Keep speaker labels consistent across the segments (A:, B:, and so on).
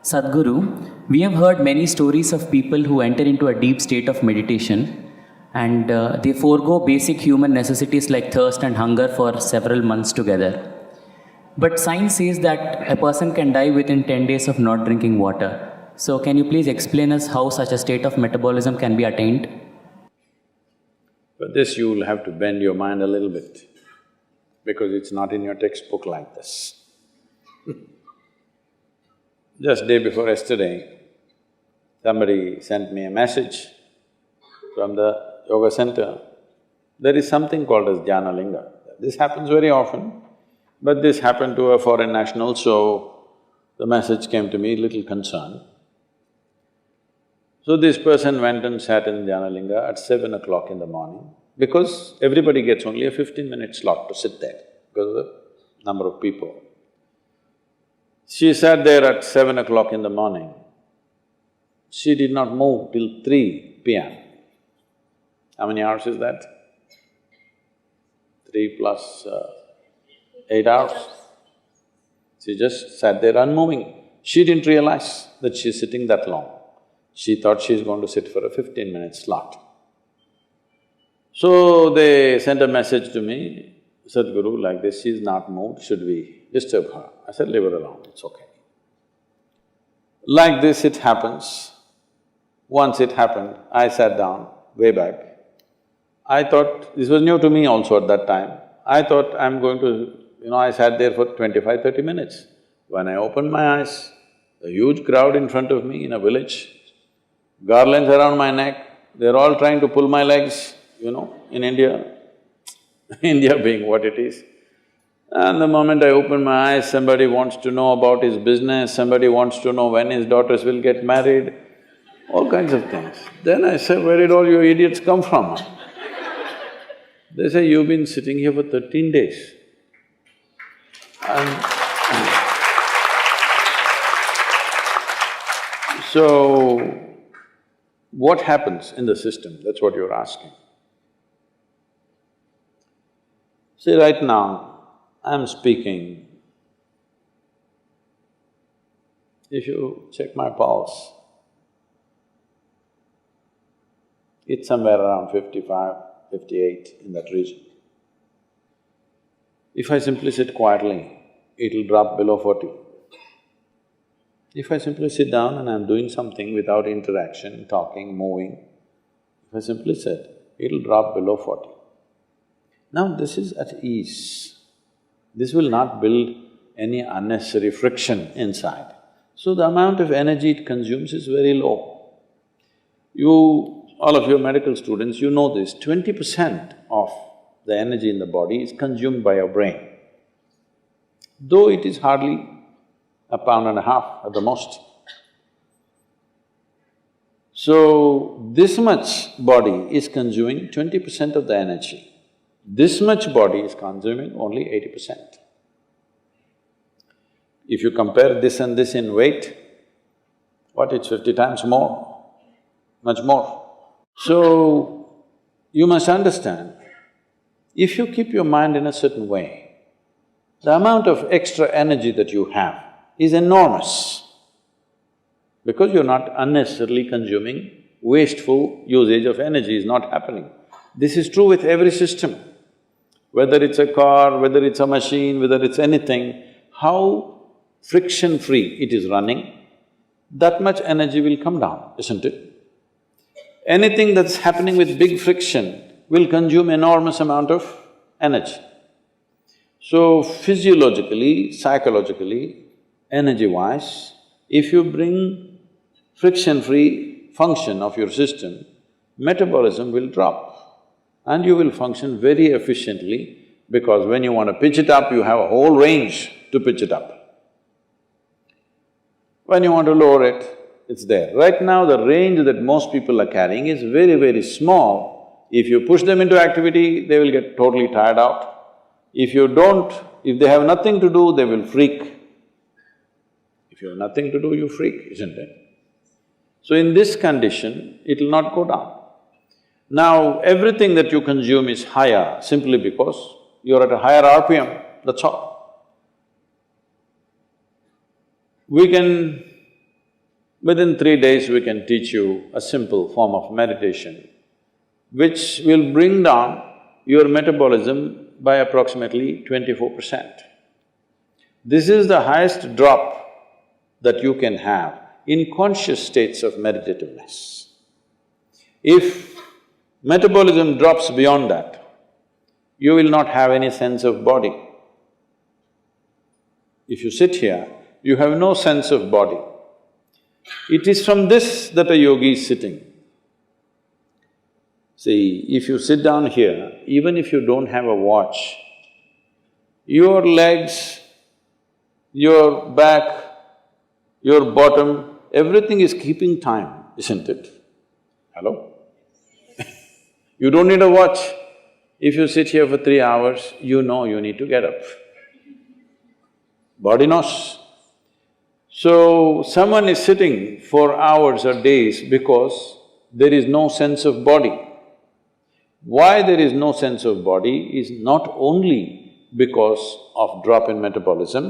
A: Sadhguru, we have heard many stories of people who enter into a deep state of meditation and they forego basic human necessities like thirst and hunger for several months together. But science says that a person can die within 10 days of not drinking water. So can you please explain us how such a state of metabolism can be attained?
B: For this you will have to bend your mind a little bit, because it's not in your textbook like this. Just day before yesterday, somebody sent me a message from the yoga center. There is something called as Dhyana Linga. This happens very often, but this happened to a foreign national, so the message came to me little concerned. So this person went and sat in Dhyana Linga at 7 o'clock in the morning, because everybody gets only a 15-minute slot to sit there because of the number of people. She sat there at 7 o'clock in the morning. She did not move till 3 p.m. How many hours is that? 3 plus 8 hours. She just sat there unmoving. She didn't realize that she's sitting that long. She thought she's going to sit for a 15-minute slot. So they sent a message to me, Sadhguru, like this, she's not moved, should we disturb her? I said, leave her alone, it's okay. Like this it happens. Once it happened, I sat down way back. I thought, this was new to me also at that time, I thought I'm going to… I sat there for 25–30 minutes. When I opened my eyes, a huge crowd in front of me in a village, garlands around my neck, they're all trying to pull my legs, in India, India being what it is. And the moment I open my eyes, somebody wants to know about his business, somebody wants to know when his daughters will get married, all kinds of things. Then I say, where did all you idiots come from? They say, you've been sitting here for 13 days. And so, what happens in the system? That's what you're asking. See, right now, I'm speaking. If you check my pulse, it's somewhere around 55, 58, in that region. If I simply sit quietly, it'll drop below 40. If I simply sit down and I'm doing something without interaction, talking, moving, if I simply sit, it'll drop below 40. Now this is at ease. This will not build any unnecessary friction inside. So the amount of energy it consumes is very low. All of you medical students, you know this, 20% of the energy in the body is consumed by your brain, though it is hardly a pound and a half at the most. So, this much body is consuming 20% of the energy. This much body is consuming only 80%. If you compare this and this in weight, what, it's 50 times more, much more. So, you must understand, if you keep your mind in a certain way, the amount of extra energy that you have is enormous, because you're not unnecessarily consuming, wasteful usage of energy is not happening. This is true with every system. Whether it's a car, whether it's a machine, whether it's anything, how friction-free it is running, that much energy will come down, isn't it? Anything that's happening with big friction will consume enormous amount of energy. So physiologically, psychologically, energy-wise, if you bring friction-free function of your system, metabolism will drop and you will function very efficiently, because when you want to pitch it up, you have a whole range to pitch it up. When you want to lower it, it's there. Right now, the range that most people are carrying is very, very small. If you push them into activity, they will get totally tired out. If they have nothing to do, they will freak. If you have nothing to do, you freak, isn't it? So in this condition, it'll not go down. Now, everything that you consume is higher simply because you're at a higher RPM, that's all. We can Within 3 days, we can teach you a simple form of meditation, which will bring down your metabolism by approximately 24%. This is the highest drop that you can have in conscious states of meditativeness. If metabolism drops beyond that, you will not have any sense of body. If you sit here, you have no sense of body. It is from this that a yogi is sitting. See, if you sit down here, even if you don't have a watch, your legs, your back, your bottom, everything is keeping time, isn't it? Hello? You don't need a watch. If you sit here for 3 hours, you know you need to get up. Body knows. So, someone is sitting for hours or days because there is no sense of body. Why there is no sense of body is not only because of drop in metabolism,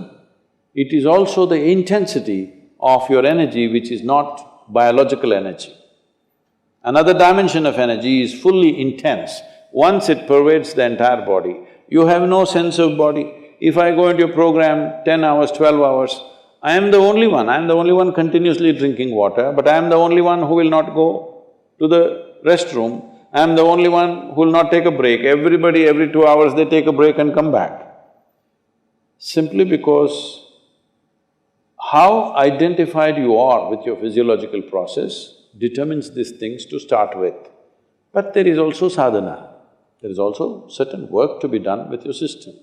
B: it is also the intensity of your energy which is not biological energy. Another dimension of energy is fully intense. Once it pervades the entire body, you have no sense of body. If I go into a program 10 hours, 12 hours, I am the only one continuously drinking water, but I am the only one who will not go to the restroom. I am the only one who will not take a break. Everybody, every 2 hours they take a break and come back. Simply because how identified you are with your physiological process determines these things to start with. But there is also sadhana, there is also certain work to be done with your system.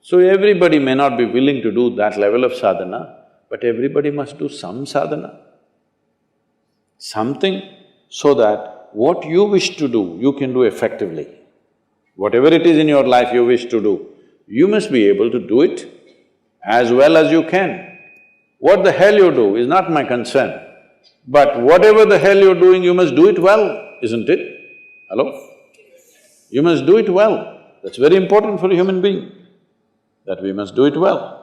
B: So everybody may not be willing to do that level of sadhana, but everybody must do some sadhana. Something so that what you wish to do, you can do effectively. Whatever it is in your life you wish to do, you must be able to do it as well as you can. What the hell you do is not my concern, but whatever the hell you're doing, you must do it well, isn't it? Hello? You must do it well. That's very important for a human being, that we must do it well.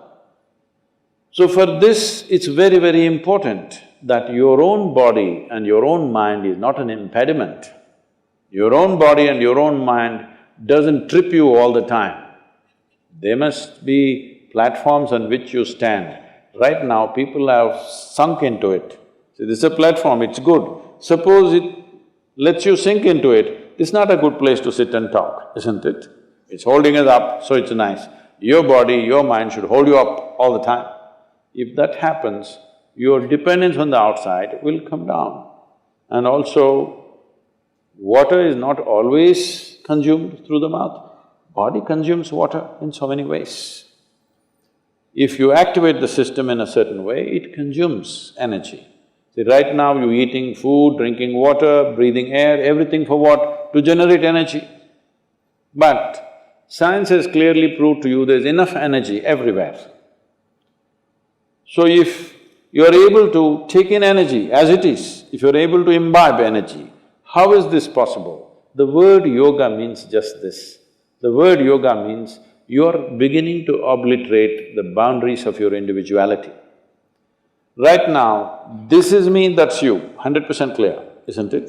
B: So for this, it's very, very important that your own body and your own mind is not an impediment. Your own body and your own mind doesn't trip you all the time. They must be platforms on which you stand. Right now, people have sunk into it. See, this is a platform, it's good. Suppose it lets you sink into it, it's not a good place to sit and talk, isn't it? It's holding us up, so it's nice. Your body, your mind should hold you up all the time. If that happens, your dependence on the outside will come down. And also, water is not always consumed through the mouth. Body consumes water in so many ways. If you activate the system in a certain way, it consumes energy. See, right now you're eating food, drinking water, breathing air, everything for what? To generate energy. But science has clearly proved to you there's enough energy everywhere. So if you're able to take in energy as it is, if you're able to imbibe energy, how is this possible? The word yoga means just this. The word yoga means you're beginning to obliterate the boundaries of your individuality. Right now, this is me, that's you, 100% clear, isn't it?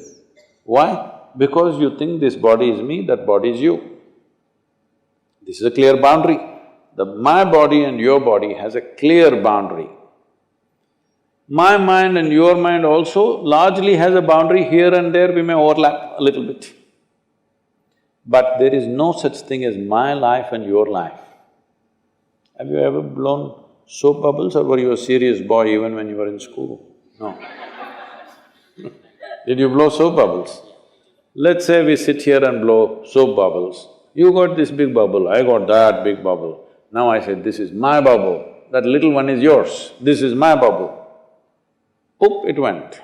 B: Why? Because you think this body is me, that body is you. This is a clear boundary. My body and your body has a clear boundary. My mind and your mind also largely has a boundary. Here and there we may overlap a little bit. But there is no such thing as my life and your life. Have you ever blown soap bubbles, or were you a serious boy even when you were in school? No. Did you blow soap bubbles? Let's say we sit here and blow soap bubbles. You got this big bubble, I got that big bubble. Now I said, this is my bubble, that little one is yours, this is my bubble. Oop, it went.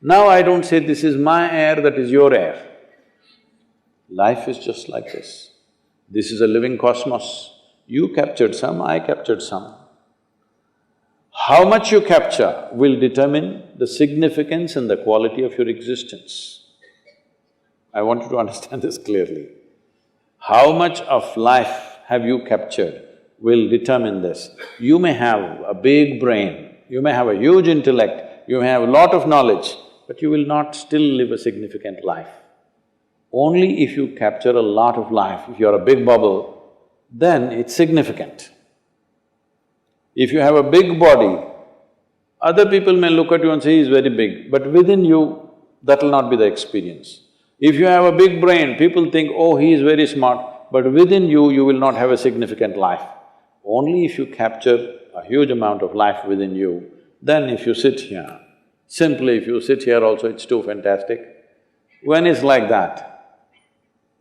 B: Now I don't say, this is my air, that is your air. Life is just like this. This is a living cosmos. You captured some, I captured some. How much you capture will determine the significance and the quality of your existence. I want you to understand this clearly. How much of life have you captured will determine this. You may have a big brain, You may have a huge intellect, you may have a lot of knowledge, but you will not still live a significant life. Only if you capture a lot of life, if you're a big bubble, then it's significant. If you have a big body, other people may look at you and say, he's very big, but within you, that will not be the experience. If you have a big brain, people think, oh, he is very smart, but within you, you will not have a significant life. Only if you capture a huge amount of life within you, then if you sit here, simply if you sit here also, it's too fantastic. When it's like that,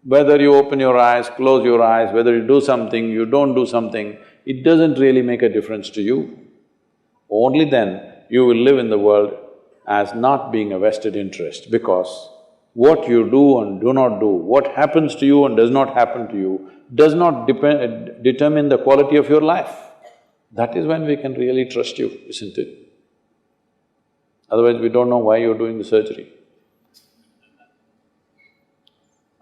B: whether you open your eyes, close your eyes, whether you do something, you don't do something, it doesn't really make a difference to you. Only then you will live in the world as not being a vested interest, because what you do and do not do, what happens to you and does not happen to you, does not determine the quality of your life. That is when we can really trust you, isn't it? Otherwise, we don't know why you're doing the surgery.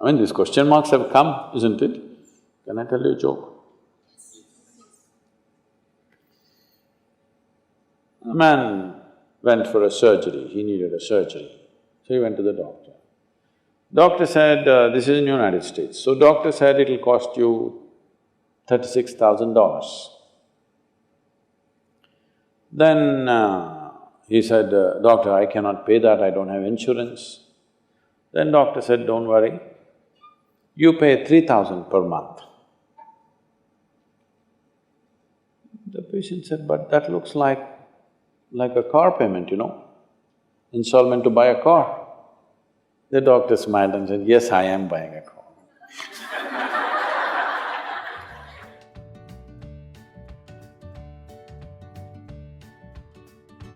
B: I mean, these question marks have come, isn't it? Can I tell you a joke? A man went for a surgery, he needed a surgery, so he went to the doctor. Doctor said, this is in United States, so doctor said it'll cost you $36,000. Then he said, doctor, I cannot pay that, I don't have insurance. Then doctor said, don't worry, you pay 3,000 per month. The patient said, but that looks like a car payment, installment to buy a car. The doctor smiled and said, yes, I am buying a car.